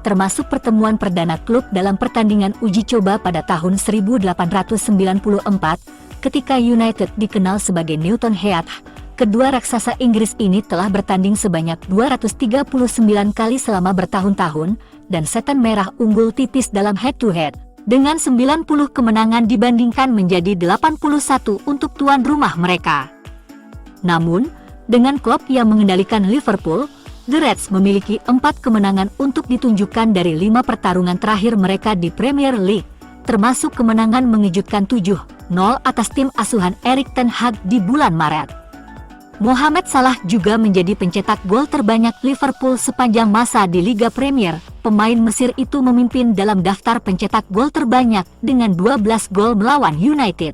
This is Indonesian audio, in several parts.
termasuk pertemuan perdana klub dalam pertandingan uji coba pada tahun 1894, ketika United dikenal sebagai Newton Heath. Kedua raksasa Inggris ini telah bertanding sebanyak 239 kali selama bertahun-tahun, dan Setan Merah unggul tipis dalam head-to-head, dengan 90 kemenangan dibandingkan menjadi 81 untuk tuan rumah mereka. Namun, dengan Klopp yang mengendalikan Liverpool, The Reds memiliki 4 kemenangan untuk ditunjukkan dari 5 pertarungan terakhir mereka di Premier League, termasuk kemenangan mengejutkan 7-0 atas tim asuhan Erik ten Hag di bulan Maret. Mohamed Salah juga menjadi pencetak gol terbanyak Liverpool sepanjang masa di Liga Premier. Pemain Mesir itu memimpin dalam daftar pencetak gol terbanyak dengan 12 gol melawan United.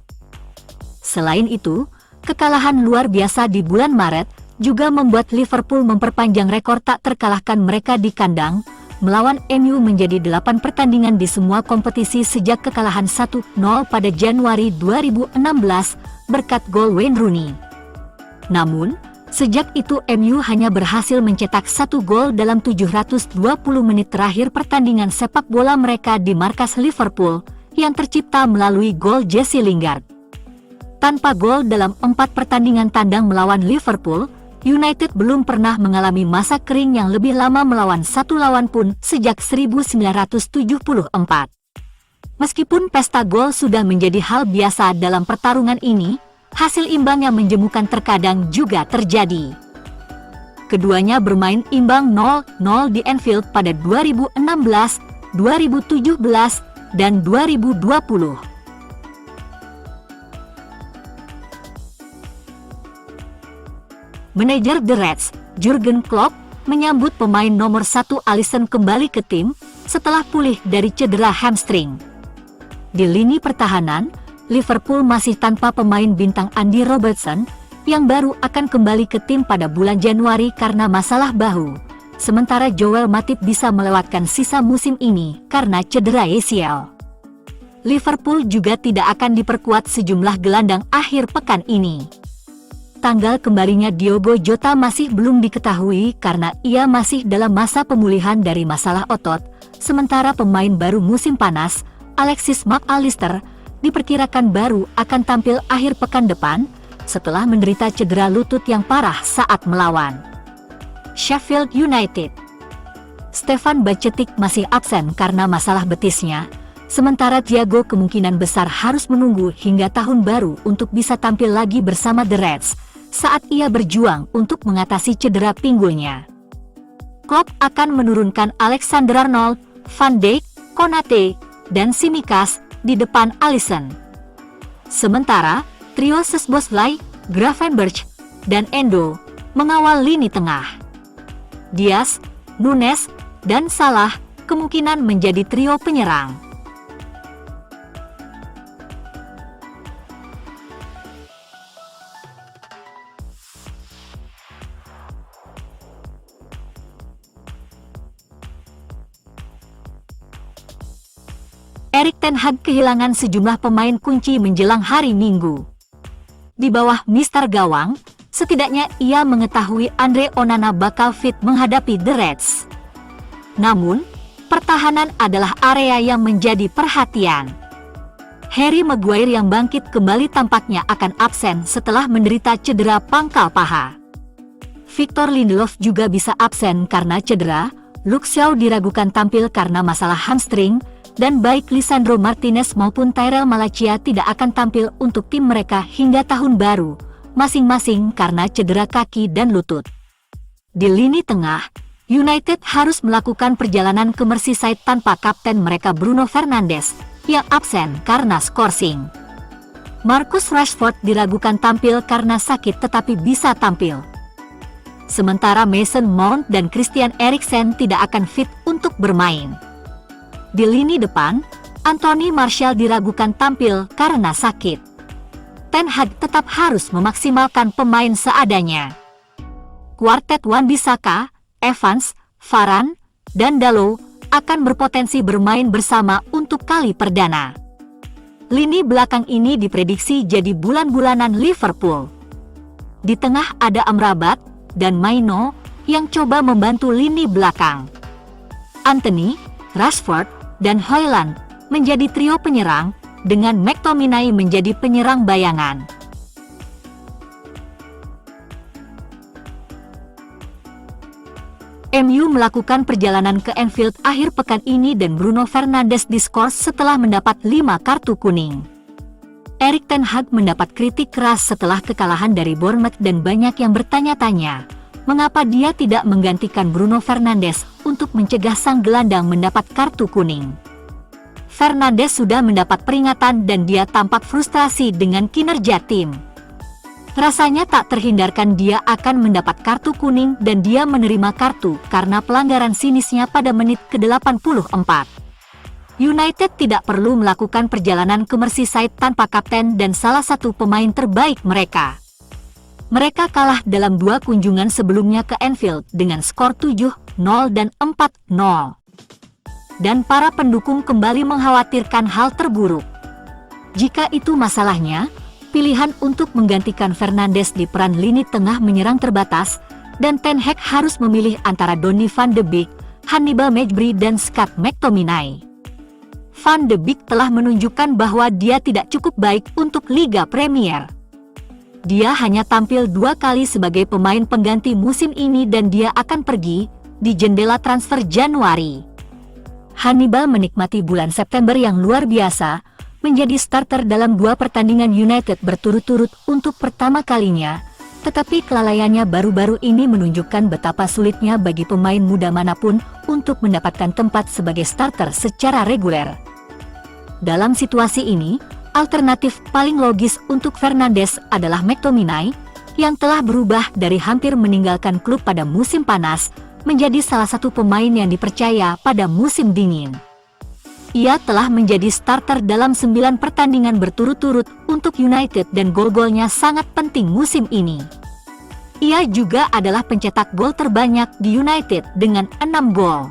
Selain itu, kekalahan luar biasa di bulan Maret juga membuat Liverpool memperpanjang rekor tak terkalahkan mereka di kandang, melawan MU menjadi 8 pertandingan di semua kompetisi sejak kekalahan 1-0 pada Januari 2016 berkat gol Wayne Rooney. Namun, sejak itu MU hanya berhasil mencetak 1 gol dalam 720 menit terakhir pertandingan sepak bola mereka di markas Liverpool, yang tercipta melalui gol Jesse Lingard. Tanpa gol dalam 4 pertandingan tandang melawan Liverpool, United belum pernah mengalami masa kering yang lebih lama melawan satu lawan pun sejak 1974. Meskipun pesta gol sudah menjadi hal biasa dalam pertarungan ini, hasil imbang yang menjemukan terkadang juga terjadi. Keduanya bermain imbang 0-0 di Anfield pada 2016, 2017, dan 2020. Manajer The Reds, Jurgen Klopp, menyambut pemain nomor 1 Alisson kembali ke tim setelah pulih dari cedera hamstring. Di lini pertahanan, Liverpool masih tanpa pemain bintang Andy Robertson, yang baru akan kembali ke tim pada bulan Januari karena masalah bahu. Sementara Joel Matip bisa melewatkan sisa musim ini karena cedera ACL. Liverpool juga tidak akan diperkuat sejumlah gelandang akhir pekan ini. Tanggal kembalinya Diogo Jota masih belum diketahui karena ia masih dalam masa pemulihan dari masalah otot, sementara pemain baru musim panas, Alexis Mac Allister, diperkirakan baru akan tampil akhir pekan depan setelah menderita cedera lutut yang parah saat melawan Sheffield United. Stefan Bajcetic masih absen karena masalah betisnya, sementara Thiago kemungkinan besar harus menunggu hingga tahun baru untuk bisa tampil lagi bersama The Reds saat ia berjuang untuk mengatasi cedera pinggulnya. Klopp akan menurunkan Alexander-Arnold, Van Dijk, Konate, dan Tsimikas di depan Alisson. Sementara, trio Szoboszlai, Gravenberch, dan Endo mengawal lini tengah. Diaz, Nunes, dan Salah kemungkinan menjadi trio penyerang. Erik ten Hag kehilangan sejumlah pemain kunci menjelang hari Minggu. Di bawah Mister Gawang, setidaknya ia mengetahui Andre Onana bakal fit menghadapi The Reds. Namun, pertahanan adalah area yang menjadi perhatian. Harry Maguire yang bangkit kembali tampaknya akan absen setelah menderita cedera pangkal paha. Victor Lindelof juga bisa absen karena cedera, Luke Shaw diragukan tampil karena masalah hamstring, dan baik Lisandro Martinez maupun Tyrell Malacia tidak akan tampil untuk tim mereka hingga tahun baru, masing-masing karena cedera kaki dan lutut. Di lini tengah, United harus melakukan perjalanan ke Merseyside tanpa kapten mereka Bruno Fernandes, yang absen karena skorsing. Marcus Rashford diragukan tampil karena sakit tetapi bisa tampil. Sementara Mason Mount dan Christian Eriksen tidak akan fit untuk bermain. Di lini depan, Anthony Martial diragukan tampil karena sakit. Ten Hag tetap harus memaksimalkan pemain seadanya. Kuartet Wan-Bissaka, Evans, Varane, dan Dalot akan berpotensi bermain bersama untuk kali perdana. Lini belakang ini diprediksi jadi bulan-bulanan Liverpool. Di tengah ada Amrabat dan Maino yang coba membantu lini belakang. Antony, Rashford, dan Højlund menjadi trio penyerang, dengan McTominay menjadi penyerang bayangan. MU melakukan perjalanan ke Anfield akhir pekan ini dan Bruno Fernandes diskors setelah mendapat 5 kartu kuning. Erik ten Hag mendapat kritik keras setelah kekalahan dari Bournemouth dan banyak yang bertanya-tanya, mengapa dia tidak menggantikan Bruno Fernandes untuk mencegah sang gelandang mendapat kartu kuning. Fernandes sudah mendapat peringatan dan dia tampak frustrasi dengan kinerja tim. Rasanya tak terhindarkan dia akan mendapat kartu kuning dan dia menerima kartu karena pelanggaran sinisnya pada menit ke-84. United tidak perlu melakukan perjalanan ke Merseyside tanpa kapten dan salah satu pemain terbaik mereka. Mereka kalah dalam 2 kunjungan sebelumnya ke Anfield dengan skor 7-0 dan 4-0. Dan para pendukung kembali mengkhawatirkan hal terburuk. Jika itu masalahnya, pilihan untuk menggantikan Fernandes di peran lini tengah menyerang terbatas, dan Ten Hag harus memilih antara Donny van de Beek, Hannibal Mejbri dan Scott McTominay. Van de Beek telah menunjukkan bahwa dia tidak cukup baik untuk Liga Premier. Dia hanya tampil 2 kali sebagai pemain pengganti musim ini dan dia akan pergi di jendela transfer Januari. Hannibal menikmati bulan September yang luar biasa, menjadi starter dalam 2 pertandingan United berturut-turut untuk pertama kalinya, tetapi kelalaiannya baru-baru ini menunjukkan betapa sulitnya bagi pemain muda manapun untuk mendapatkan tempat sebagai starter secara reguler. Dalam situasi ini, alternatif paling logis untuk Fernandes adalah McTominay, yang telah berubah dari hampir meninggalkan klub pada musim panas, menjadi salah satu pemain yang dipercaya pada musim dingin. Ia telah menjadi starter dalam 9 pertandingan berturut-turut untuk United dan gol-golnya sangat penting musim ini. Ia juga adalah pencetak gol terbanyak di United dengan 6 gol.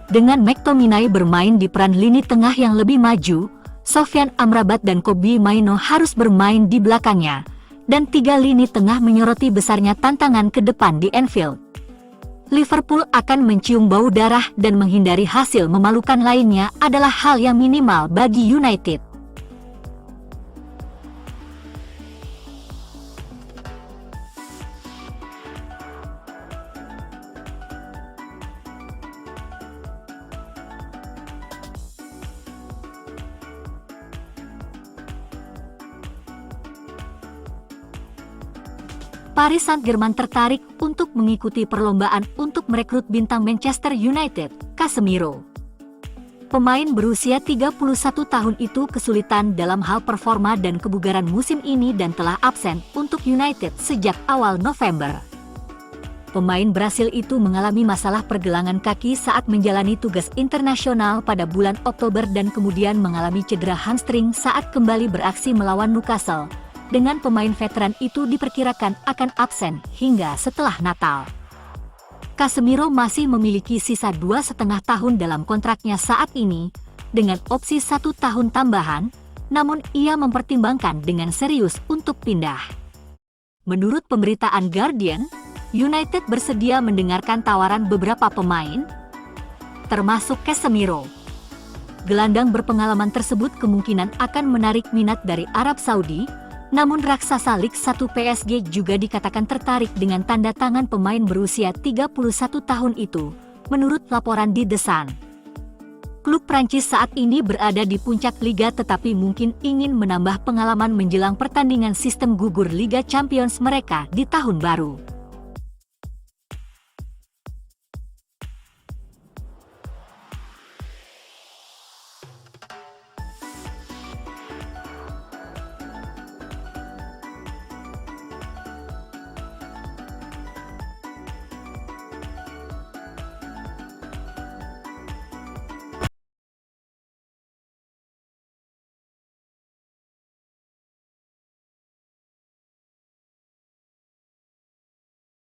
Dengan McTominay bermain di peran lini tengah yang lebih maju, Sofyan Amrabat dan Kobbie Mainoo harus bermain di belakangnya, dan 3 lini tengah menyoroti besarnya tantangan ke depan di Anfield. Liverpool akan mencium bau darah dan menghindari hasil memalukan lainnya adalah hal yang minimal bagi United. Paris Saint-Germain tertarik untuk mengikuti perlombaan untuk merekrut bintang Manchester United, Casemiro. Pemain berusia 31 tahun itu kesulitan dalam hal performa dan kebugaran musim ini dan telah absen untuk United sejak awal November. Pemain Brasil itu mengalami masalah pergelangan kaki saat menjalani tugas internasional pada bulan Oktober dan kemudian mengalami cedera hamstring saat kembali beraksi melawan Newcastle. Dengan pemain veteran itu diperkirakan akan absen hingga setelah Natal. Casemiro masih memiliki sisa 2,5 tahun dalam kontraknya saat ini, dengan opsi 1 tahun tambahan, namun ia mempertimbangkan dengan serius untuk pindah. Menurut pemberitaan Guardian, United bersedia mendengarkan tawaran beberapa pemain, termasuk Casemiro. Gelandang berpengalaman tersebut kemungkinan akan menarik minat dari Arab Saudi, namun raksasa Liga 1 PSG juga dikatakan tertarik dengan tanda tangan pemain berusia 31 tahun itu, menurut laporan di The Sun. Klub Prancis saat ini berada di puncak liga tetapi mungkin ingin menambah pengalaman menjelang pertandingan sistem gugur Liga Champions mereka di tahun baru.